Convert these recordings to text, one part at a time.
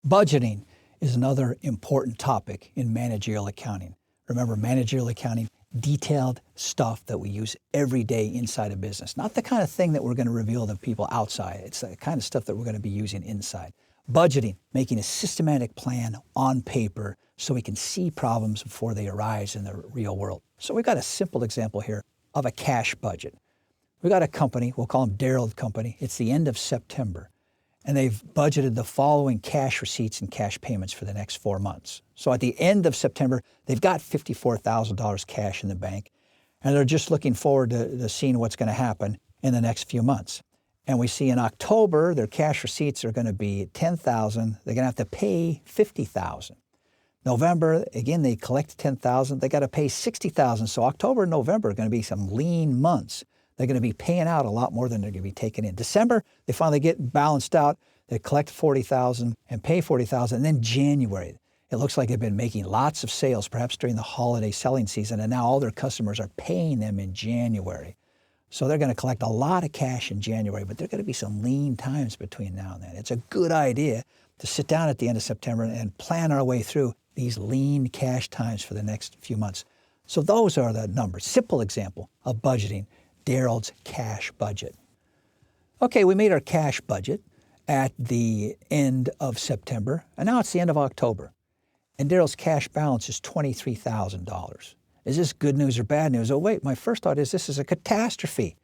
Budgeting is another important topic in managerial accounting. Remember, managerial accounting, detailed stuff that we use every day inside a business. Not the kind of thing that we're going to reveal to people outside. It's the kind of stuff that we're going to be using inside. Budgeting, making a systematic plan on paper so we can see problems before they arise in the real world. So we've got a simple example here of a cash budget. We've got a company, we'll call them Darrell Company. It's the end of September. And they've budgeted the following cash receipts and cash payments for the next 4 months. So at the end of September, they've got $54,000 cash in the bank, and they're just looking forward to seeing what's going to happen in the next few months. And we see in October, their cash receipts are going to be $10,000. They're going to have to pay $50,000. November, again, they collect $10,000. They got to pay $60,000. So October and November are going to be some lean months. They're going to be paying out a lot more than they're going to be taking in. December, they finally get balanced out. They collect $40,000 and pay $40,000. And then January, it looks like they've been making lots of sales, perhaps during the holiday selling season, and now all their customers are paying them in January. So they're going to collect a lot of cash in January, but there are going to be some lean times between now and then. It's a good idea to sit down at the end of September and plan our way through these lean cash times for the next few months. So those are the numbers. Simple example of budgeting. Darrell's cash budget. Okay, we made our cash budget at the end of September, and now it's the end of October. And Darrell's cash balance is $23,000. Is this good news or bad news? Oh, wait, my first thought is this is a catastrophe.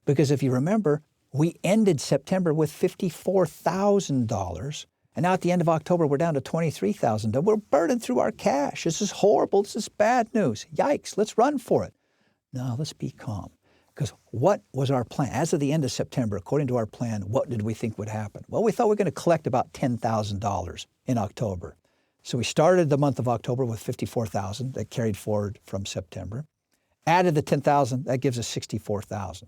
Because if you remember, we ended September with $54,000, and now at the end of October, we're down to $23,000. We're burning through our cash. This is horrible. This is bad news. Yikes, let's run for it. No, let's be calm. Because what was our plan? As of the end of September, according to our plan, what did we think would happen? Well, we thought we were going to collect about $10,000 in October. So we started the month of October with $54,000 that carried forward from September. Added the $10,000, that gives us $64,000.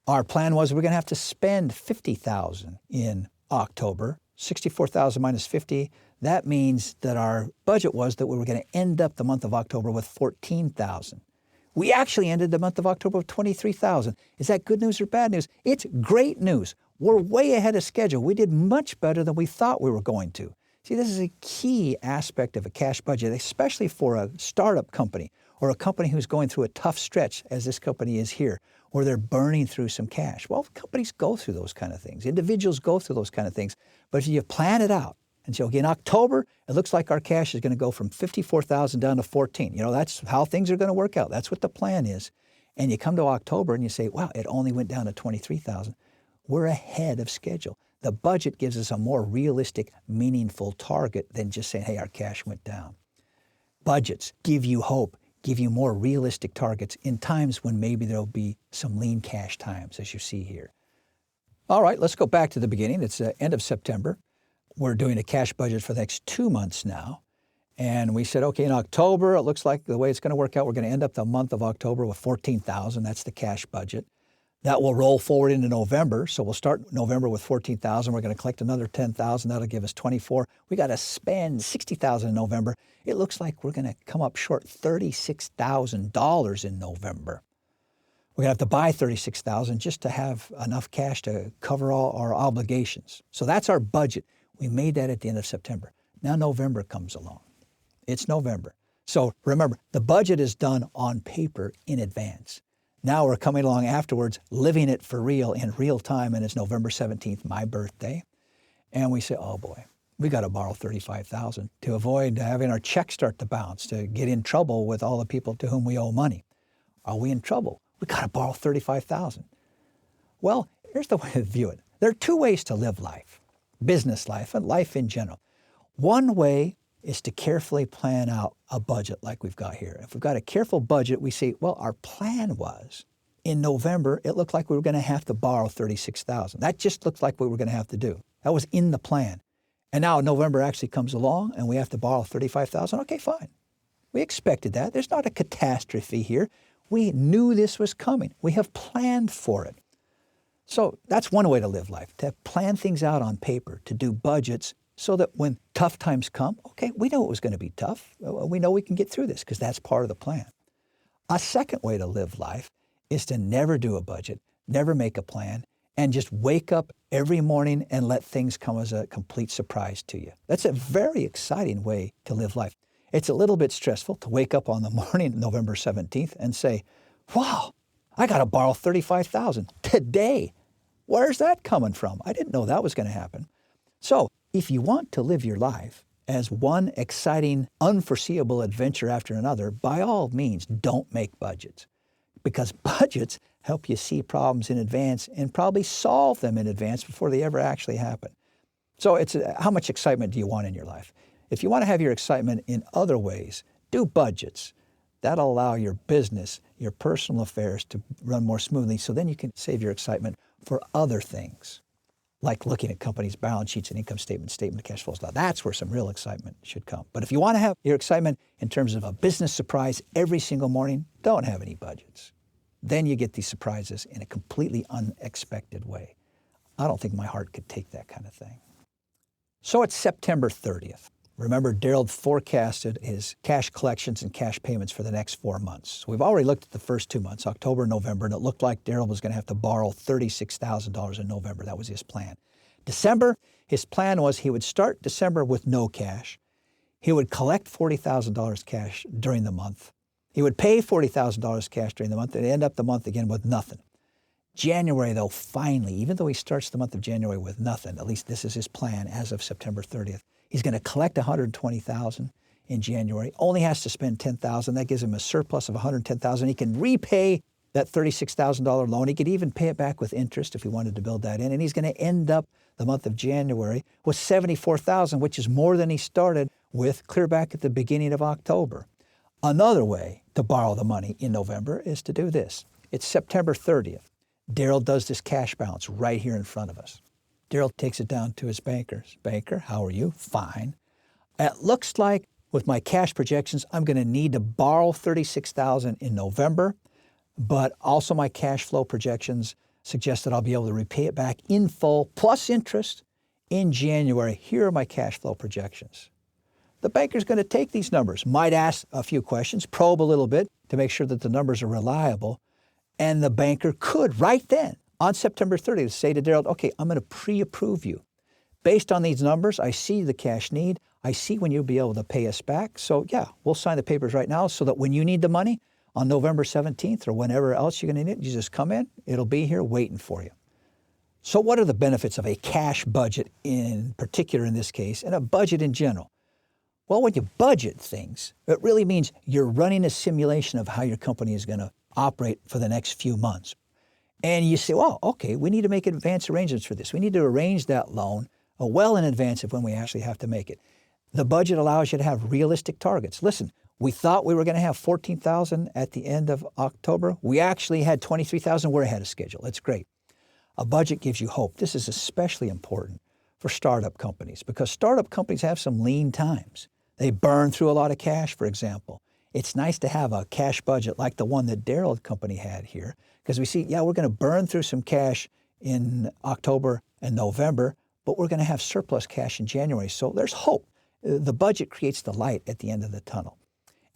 Our plan was we're going to have to spend $50,000 in October. $64,000 minus $50,000, that means that our budget was that we were going to end up the month of October with $14,000. We actually ended the month of October with $23,000. Is that good news or bad news? It's great news. We're way ahead of schedule. We did much better than we thought we were going to. See, this is a key aspect of a cash budget, especially for a startup company or a company who's going through a tough stretch, as this company is here, or they're burning through some cash. Well, companies go through those kind of things. Individuals go through those kind of things. But if you plan it out, and so in October, it looks like our cash is going to go from $54,000 down to $14,000. You know, that's how things are going to work out. That's what the plan is. And you come to October and you say, wow, it only went down to $23,000. We're ahead of schedule. The budget gives us a more realistic, meaningful target than just saying, hey, our cash went down. Budgets give you hope, give you more realistic targets in times when maybe there'll be some lean cash times, as you see here. All right, let's go back to the beginning. It's the end of September. We're doing a cash budget for the next 2 months now. And we said, okay, in October, it looks like the way it's going to work out, we're going to end up the month of October with $14,000. That's the cash budget. That will roll forward into November. So we'll start November with $14,000. We're going to collect another $10,000. That'll give us $24,000. We got to spend $60,000 in November. It looks like we're going to come up short $36,000 in November. We're going to have to buy $36,000 just to have enough cash to cover all our obligations. So that's our budget. We made that at the end of September. Now November comes along. It's November. So remember, the budget is done on paper in advance. Now we're coming along afterwards, living it for real in real time, and it's November 17th, my birthday. And we say, oh boy, we got to borrow $35,000 to avoid having our check start to bounce, to get in trouble with all the people to whom we owe money. Are we in trouble? We got to borrow $35,000. Well, here's the way to view it. There are two ways to live life. Business life and life in general. One way is to carefully plan out a budget like we've got here. If we've got a careful budget, we say, well, our plan was in November, it looked like we were going to have to borrow $36,000. That just looked like what we were going to have to do. That was in the plan. And now November actually comes along and we have to borrow $35,000. Okay, fine. We expected that. There's not a catastrophe here. We knew this was coming. We have planned for it. So that's one way to live life, to plan things out on paper, to do budgets so that when tough times come, okay, we know it was going to be tough. We know we can get through this because that's part of the plan. A second way to live life is to never do a budget, never make a plan, and just wake up every morning and let things come as a complete surprise to you. That's a very exciting way to live life. It's a little bit stressful to wake up on the morning, November 17th, and say, wow, I got to borrow $35,000 today. Where's that coming from? I didn't know that was going to happen. So if you want to live your life as one exciting, unforeseeable adventure after another, by all means, don't make budgets. Because budgets help you see problems in advance and probably solve them in advance before they ever actually happen. So it's how much excitement do you want in your life? If you want to have your excitement in other ways, do budgets. That'll allow your business, your personal affairs to run more smoothly, so then you can save your excitement for other things, like looking at companies' balance sheets and income statement of cash flows. Now that's where some real excitement should come. But if you want to have your excitement in terms of a business surprise every single morning, don't have any budgets. Then you get these surprises in a completely unexpected way. I don't think my heart could take that kind of thing. So it's September 30th. Remember, Daryl forecasted his cash collections and cash payments for the next 4 months. So we've already looked at the first 2 months, October and November, and it looked like Daryl was going to have to borrow $36,000 in November. That was his plan. December, his plan was he would start December with no cash. He would collect $40,000 cash during the month. He would pay $40,000 cash during the month and end up the month again with nothing. January, though, finally, even though he starts the month of January with nothing, at least this is his plan as of September 30th, he's going to collect $120,000 in January, only has to spend $10,000. That gives him a surplus of $110,000. He can repay that $36,000 loan. He could even pay it back with interest if he wanted to build that in. And he's going to end up the month of January with $74,000, which is more than he started with clear back at the beginning of October. Another way to borrow the money in November is to do this. It's September 30th. Daryl does this cash balance right here in front of us. Daryl takes it down to his bankers. Banker, how are you? Fine. It looks like with my cash projections, I'm going to need to borrow $36,000 in November, but also my cash flow projections suggest that I'll be able to repay it back in full plus interest in January. Here are my cash flow projections. The banker's going to take these numbers, might ask a few questions, probe a little bit to make sure that the numbers are reliable, and the banker could right then on September 30th say to Daryl, okay, I'm going to pre-approve you. Based on these numbers, I see the cash need. I see when you'll be able to pay us back. So yeah, we'll sign the papers right now so that when you need the money on November 17th or whenever else you're going to need it, you just come in. It'll be here waiting for you. So what are the benefits of a cash budget in particular in this case, and a budget in general? Well, when you budget things, it really means you're running a simulation of how your company is going to operate for the next few months. And you say, well, okay, we need to make advance arrangements for this. We need to arrange that loan well in advance of when we actually have to make it. The budget allows you to have realistic targets. Listen, we thought we were going to have $14,000 at the end of October. We actually had $23,000. We're ahead of schedule. That's great. A budget gives you hope. This is especially important for startup companies because startup companies have some lean times. They burn through a lot of cash, for example. It's nice to have a cash budget like the one that Daryl Company had here because we see, yeah, we're going to burn through some cash in October and November, but we're going to have surplus cash in January. So there's hope. The budget creates the light at the end of the tunnel.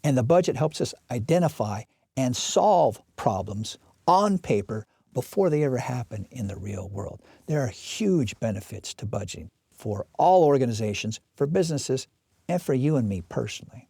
And the budget helps us identify and solve problems on paper before they ever happen in the real world. There are huge benefits to budgeting for all organizations, for businesses, and for you and me personally.